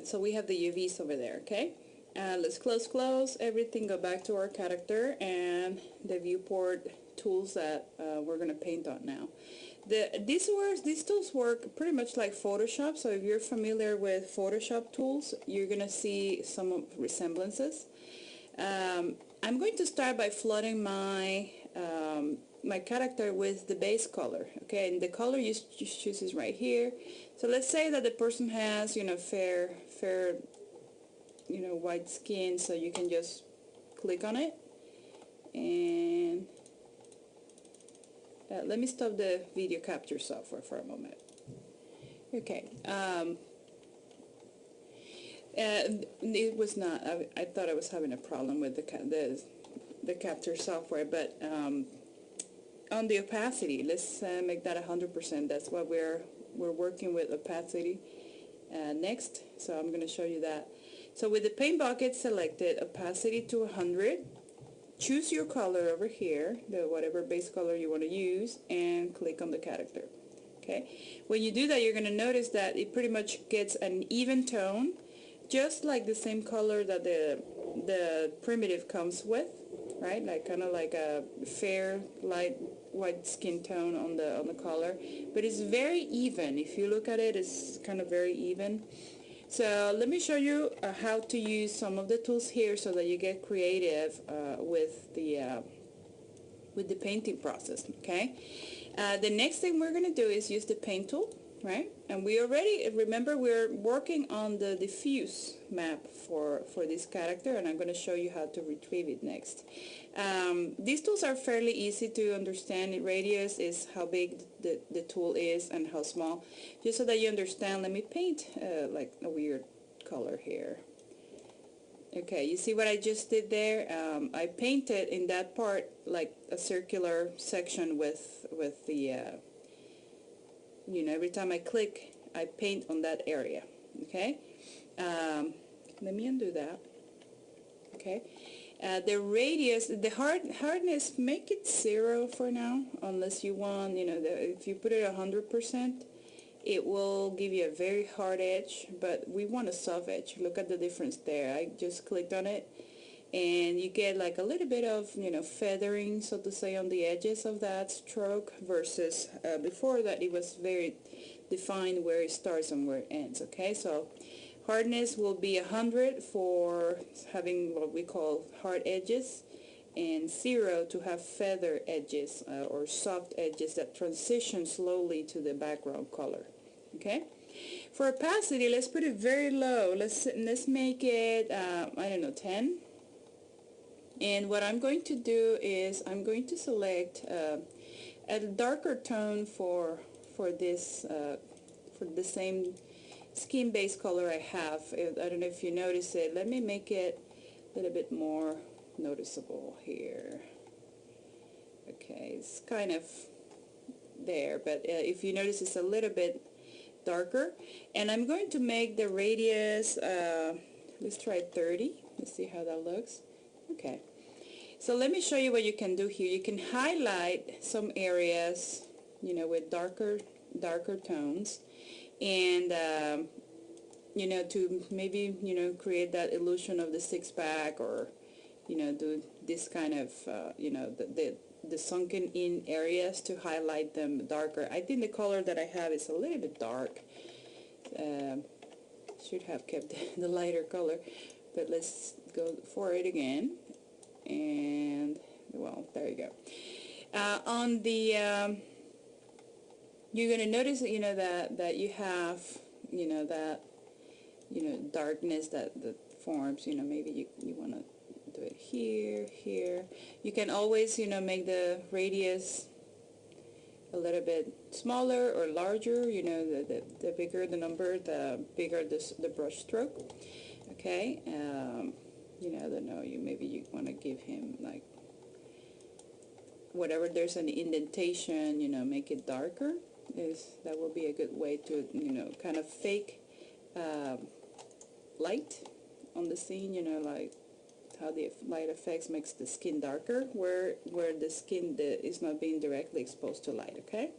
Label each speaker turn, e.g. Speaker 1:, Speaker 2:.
Speaker 1: so we have the UVs over there, okay? Let's close everything, go back to our character and the viewport tools that we're going to paint on now. These tools work pretty much like Photoshop, so if you're familiar with Photoshop tools, you're going to see some resemblances. I'm going to start by flooding my my character with the base color, okay, and the color you choose is right here. So let's say that the person has, you know, fair, you know, white skin, so you can just click on it and let me stop the video capture software for a moment. Okay, it was not, I thought I was having a problem with the capture software, but on the opacity, let's make that 100%. That's what we're working with, opacity next. So I'm going to show you that. So with the paint bucket selected, opacity to 100, choose your color over here, whatever base color you want to use, and click on the character. Okay. When you do that, you're going to notice that it pretty much gets an even tone, just like the same color that the primitive comes with, right? Like kind of like a fair, light white skin tone on the collar, but it's very even. If you look at it, it's kind of very even. So let me show you how to use some of the tools here so that you get creative with the painting process. Okay. The next thing we're going to do is use the paint tool, right? And we already, remember, we're working on the diffuse map for this character, and I'm going to show you how to retrieve it next. These tools are fairly easy to understand. Radius is how big the tool is and how small. Just so that you understand, let me paint like a weird color here. Okay, you see what I just did there? I painted in that part like a circular section with the, you know, every time I click, I paint on that area. Okay, let me undo that. Okay, the radius, the hardness, make it 0 for now, unless you want, you know, if you put it 100%, it will give you a very hard edge, but we want a soft edge. Look at the difference there. I just clicked on it, and you get like a little bit of, you know, feathering, so to say, on the edges of that stroke, versus before that it was very defined where it starts and where it ends. Okay, so hardness will be 100 for having what we call hard edges, and 0 to have feather edges or soft edges that transition slowly to the background color. Okay, for opacity, let's put it very low. Let's make it I don't know, 10. And what I'm going to do is I'm going to select a darker tone for this for the same skin base color I have. I don't know if you notice it. Let me make it a little bit more noticeable here. Okay, it's kind of there, but if you notice, it's a little bit darker. And I'm going to make the radius, let's try 30. Let's see how that looks. Okay, so let me show you what you can do here. You can highlight some areas, you know, with darker tones, and you know, to maybe, you know, create that illusion of the six-pack, or, you know, do this kind of, you know, the sunken in areas, to highlight them darker. I think the color that I have is a little bit dark. Should have kept the lighter color, but let's go for it again. And, well, there you go. On the, you're going to notice that, you know, that you have, you know, that, you know, darkness that forms, you know, maybe you want to do it here. You can always, you know, make the radius a little bit smaller or larger. You know, the bigger the number, the bigger the brush stroke. Okay, you know, I don't know, maybe you want to give him like whatever there's an indentation, you know, make it darker. That will be a good way to, you know, kind of fake light on the scene, you know, like how the light effects makes the skin darker where the skin is not being directly exposed to light. Okay,